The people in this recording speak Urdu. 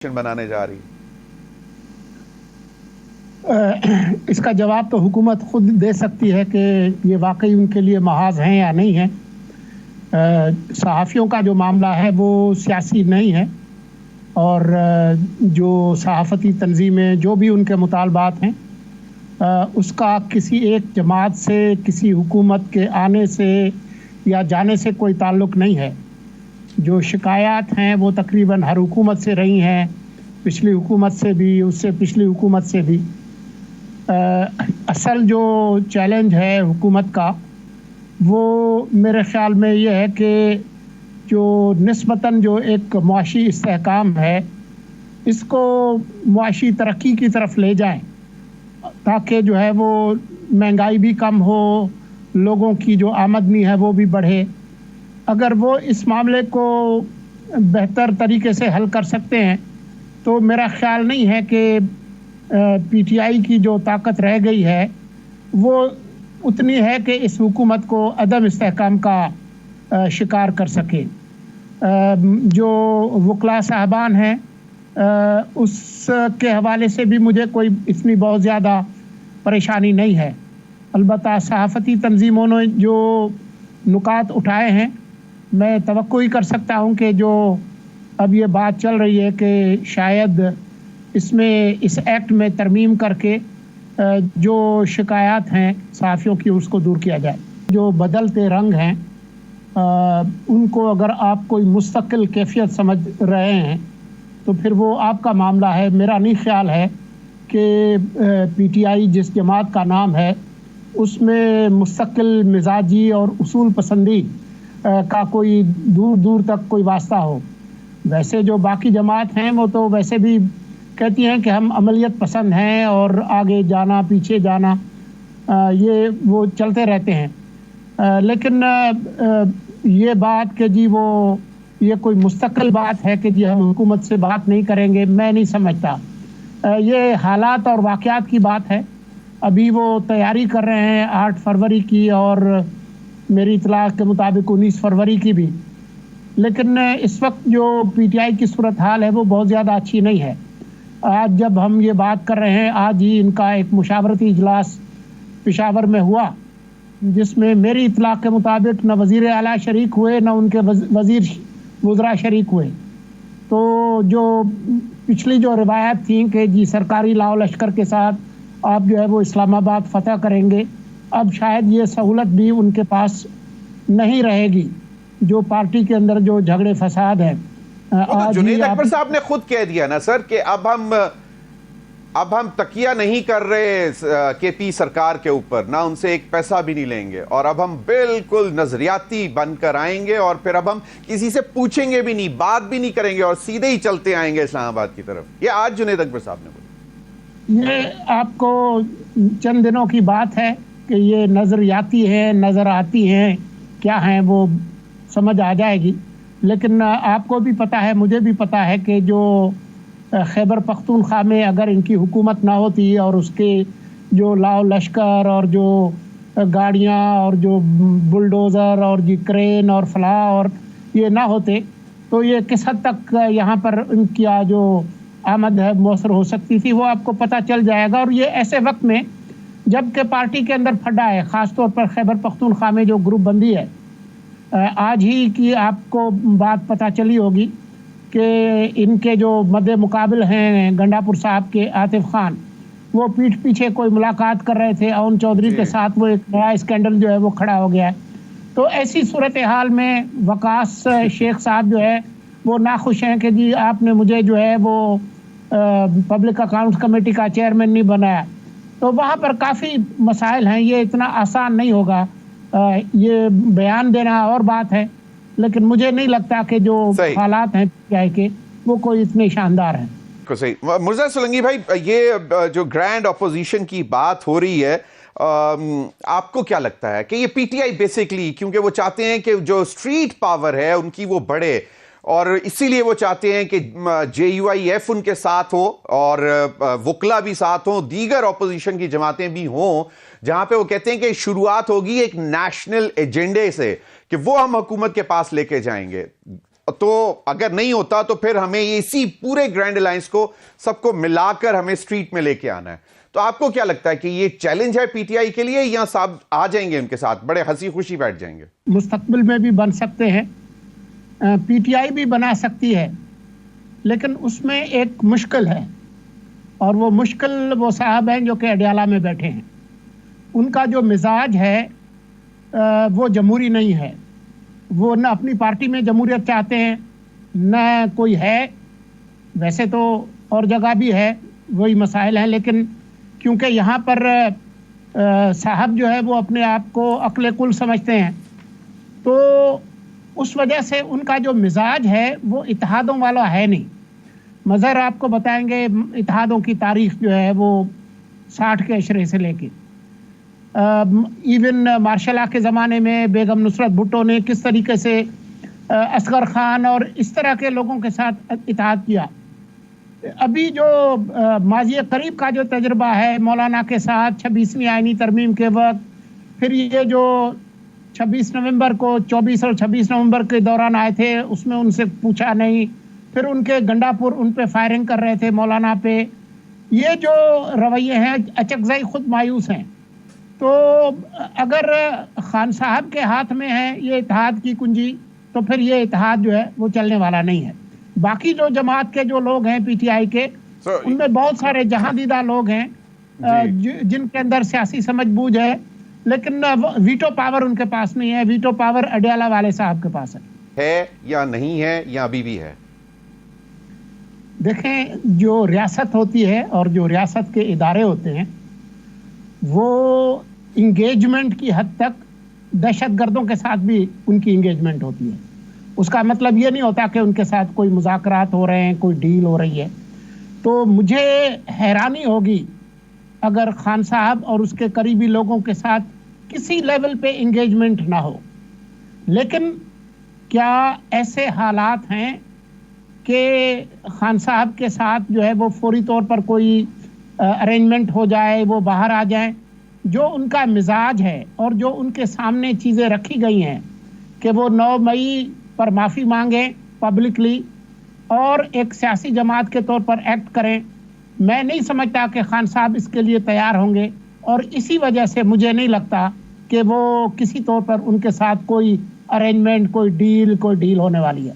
بنانے جا رہی؟ اس کا جواب تو حکومت خود دے سکتی ہے کہ یہ واقعی ان کے لیے محاذ ہیں یا نہیں ہیں۔ صحافیوں کا جو معاملہ ہے وہ سیاسی نہیں ہے، اور جو صحافتی تنظیمیں جو بھی ان کے مطالبات ہیں اس کا کسی ایک جماعت سے، کسی حکومت کے آنے سے یا جانے سے کوئی تعلق نہیں ہے۔ جو شکایات ہیں وہ تقریباً ہر حکومت سے رہی ہیں، پچھلی حکومت سے بھی، اس سے پچھلی حکومت سے بھی۔ اصل جو چیلنج ہے حکومت کا وہ میرے خیال میں یہ ہے کہ جو نسبتاً جو ایک معاشی استحکام ہے اس کو معاشی ترقی کی طرف لے جائیں، تاکہ جو ہے وہ مہنگائی بھی کم ہو، لوگوں کی جو آمدنی ہے وہ بھی بڑھے۔ اگر وہ اس معاملے کو بہتر طریقے سے حل کر سکتے ہیں تو میرا خیال نہیں ہے کہ پی ٹی آئی کی جو طاقت رہ گئی ہے وہ اتنی ہے کہ اس حکومت کو عدم استحکام کا شکار کر سکے۔ جو وکلاء صاحبان ہیں اس کے حوالے سے بھی مجھے کوئی اتنی بہت زیادہ پریشانی نہیں ہے۔ البتہ صحافتی تنظیموں نے جو نکات اٹھائے ہیں، میں توقع ہی کر سکتا ہوں کہ جو اب یہ بات چل رہی ہے کہ شاید اس ایکٹ میں ترمیم کر کے جو شکایات ہیں صحافیوں کی اس کو دور کیا جائے۔ جو بدلتے رنگ ہیں ان کو اگر آپ کوئی مستقل کیفیت سمجھ رہے ہیں تو پھر وہ آپ کا معاملہ ہے۔ میرا نہیں خیال ہے کہ پی ٹی آئی جس جماعت کا نام ہے اس میں مستقل مزاجی اور اصول پسندی کا کوئی دور دور تک کوئی واسطہ ہو۔ ویسے جو باقی جماعت ہیں وہ تو ویسے بھی کہتی ہیں کہ ہم عملیت پسند ہیں اور آگے جانا پیچھے جانا یہ وہ چلتے رہتے ہیں، لیکن یہ بات کہ جی وہ یہ کوئی مستقل بات ہے کہ جی ہم حکومت سے بات نہیں کریں گے، میں نہیں سمجھتا۔ یہ حالات اور واقعات کی بات ہے۔ ابھی وہ تیاری کر رہے ہیں 8 فروری کی اور میری اطلاع کے مطابق 19 فروری کی بھی، لیکن اس وقت جو پی ٹی آئی کی صورتحال ہے وہ بہت زیادہ اچھی نہیں ہے۔ آج جب ہم یہ بات کر رہے ہیں، آج ہی ان کا ایک مشاورتی اجلاس پشاور میں ہوا جس میں میری اطلاع کے مطابق نہ وزیر اعلیٰ شریک ہوئے نہ ان کے وزراء شریک ہوئے۔ تو جو پچھلی جو روایات تھیں کہ جی سرکاری لاؤ لشکر کے ساتھ آپ جو ہے وہ اسلام آباد فتح کریں گے، اب شاید یہ سہولت بھی ان کے پاس نہیں رہے گی۔ جو پارٹی کے اندر جو جھگڑے فساد ہیں، جنید اکبر صاحب نے خود کہہ دیا نا سر کہ اب ہم تکیہ نہیں کر رہے کے پی سرکار کے اوپر، نہ ان سے ایک پیسہ بھی نہیں لیں گے، اور اب ہم بالکل نظریاتی بن کر آئیں گے اور پھر اب ہم کسی سے پوچھیں گے بھی نہیں، بات بھی نہیں کریں گے اور سیدھے ہی چلتے آئیں گے اسلام آباد کی طرف۔ یہ آج جنید اکبر صاحب نے بولا۔ یہ آپ کو چند دنوں کی بات ہے کہ یہ نظریاتی ہیں، نظر آتی ہیں، کیا ہیں وہ سمجھ آ جائے گی۔ لیکن آپ کو بھی پتہ ہے، مجھے بھی پتہ ہے کہ جو خیبر پختونخوا میں اگر ان کی حکومت نہ ہوتی اور اس کے جو لاؤ لشکر اور جو گاڑیاں اور جو بلڈوزر اور جی کرین اور فلاح اور یہ نہ ہوتے تو یہ کس حد تک یہاں پر ان کی جو آمد ہے مؤثر ہو سکتی تھی وہ آپ کو پتہ چل جائے گا۔ اور یہ ایسے وقت میں جب کہ پارٹی کے اندر پھڈا ہے، خاص طور پر خیبر پختونخوا میں جو گروپ بندی ہے، آج ہی کی آپ کو بات پتہ چلی ہوگی کہ ان کے جو مد مقابل ہیں گنڈا پور صاحب کے عاطف خان، وہ پیٹھ پیچھے کوئی ملاقات کر رہے تھے اون چودھری کے ساتھ، وہ ایک نیا اسکینڈل جو ہے وہ کھڑا ہو گیا ہے۔ تو ایسی صورتحال میں وقاص شیخ صاحب جو ہے وہ ناخوش ہیں کہ جی آپ نے مجھے جو ہے وہ پبلک اکاؤنٹس کمیٹی کا چیئرمین نہیں بنایا۔ تو وہاں پر کافی مسائل ہیں، یہ اتنا آسان نہیں ہوگا۔ یہ بیان دینا اور بات ہے، لیکن مجھے نہیں لگتا کہ جو حالات ہیں پی ٹی آئی کے وہ کوئی اتنے شاندار ہیں۔ صحیح۔ مرزا سولنگی بھائی، یہ جو گرینڈ اپوزیشن کی بات ہو رہی ہے، آپ کو کیا لگتا ہے کہ یہ پی ٹی آئی بیسیکلی کیونکہ وہ چاہتے ہیں کہ جو اسٹریٹ پاور ہے ان کی وہ بڑھے، اور اسی لیے وہ چاہتے ہیں کہ جے یو آئی ایف ان کے ساتھ ہو اور وکلا بھی ساتھ ہوں، دیگر اپوزیشن کی جماعتیں بھی ہوں، جہاں پہ وہ کہتے ہیں کہ شروعات ہوگی ایک نیشنل ایجنڈے سے کہ وہ ہم حکومت کے پاس لے کے جائیں گے۔ تو اگر نہیں ہوتا تو پھر ہمیں اسی پورے گرینڈ الائنس کو سب کو ملا کر ہمیں اسٹریٹ میں لے کے آنا ہے. تو آپ کو کیا لگتا ہے کہ یہ چیلنج ہے پی ٹی آئی کے لیے یا صاحب آ جائیں گے ان کے ساتھ بڑے ہنسی خوشی بیٹھ جائیں گے؟ مستقبل میں بھی بن سکتے ہیں, پی ٹی آئی بھی بنا سکتی ہے, لیکن اس میں ایک مشکل ہے, اور وہ مشکل وہ صاحب ہیں جو کہ اڈیالہ میں بیٹھے ہیں. ان کا جو مزاج ہے وہ جمہوری نہیں ہے. وہ نہ اپنی پارٹی میں جمہوریت چاہتے ہیں نہ کوئی ہے. ویسے تو اور جگہ بھی ہے, وہی مسائل ہیں, لیکن کیونکہ یہاں پر صاحب جو ہے وہ اپنے آپ کو عقل کل سمجھتے ہیں, تو اس وجہ سے ان کا جو مزاج ہے وہ اتحادوں والا ہے نہیں. مظہر آپ کو بتائیں گے اتحادوں کی تاریخ جو ہے وہ 60 کے عشرے سے لے کے ایون مارشل لا کے زمانے میں بیگم نصرت بھٹو نے کس طریقے سے اصغر خان اور اس طرح کے لوگوں کے ساتھ اتحاد کیا. ابھی جو ماضی قریب کا جو تجربہ ہے مولانا کے ساتھ 26ویں آئینی ترمیم کے وقت, پھر یہ جو 26 نومبر کو 24 اور 26 نومبر کے دوران آئے تھے اس میں ان سے پوچھا نہیں, پھر ان کے گنڈا پور ان پہ فائرنگ کر رہے تھے مولانا پہ, یہ جو رویے ہیں اچکزئی خود مایوس ہیں. تو اگر خان صاحب کے ہاتھ میں ہے یہ اتحاد کی کنجی تو پھر یہ اتحاد جو ہے وہ چلنے والا نہیں ہے. باقی جو جماعت کے جو لوگ ہیں پی ٹی آئی کے, ان میں بہت سارے جہاں دیدہ لوگ ہیں جن کے اندر سیاسی سمجھ بوجھ ہے, لیکن ویٹو پاور ان کے پاس نہیں ہے. ویٹو پاور اڈیالہ والے صاحب کے پاس ہے یا نہیں ہے یا ابھی بھی ہے؟ دیکھیں, جو ریاست ہوتی ہے اور جو ریاست کے ادارے ہوتے ہیں وہ انگیجمنٹ کی حد تک دہشت گردوں کے ساتھ بھی ان کی انگیجمنٹ ہوتی ہے. اس کا مطلب یہ نہیں ہوتا کہ ان کے ساتھ کوئی مذاکرات ہو رہے ہیں, کوئی ڈیل ہو رہی ہے. تو مجھے حیرانی ہوگی اگر خان صاحب اور اس کے قریبی لوگوں کے ساتھ کسی لیول پہ انگیجمنٹ نہ ہو. لیکن کیا ایسے حالات ہیں کہ خان صاحب کے ساتھ جو ہے وہ فوری طور پر کوئی ارینجمنٹ ہو جائے, وہ باہر آ جائیں؟ جو ان کا مزاج ہے اور جو ان کے سامنے چیزیں رکھی گئی ہیں کہ وہ 9 مئی پر معافی مانگیں پبلکلی اور ایک سیاسی جماعت کے طور پر ایکٹ کریں, میں نہیں سمجھتا کہ خان صاحب اس کے لیے تیار ہوں گے. اور اسی وجہ سے مجھے نہیں لگتا کہ وہ کسی طور پر ان کے ساتھ کوئی ارینجمنٹ, کوئی ڈیل ہونے والی ہے.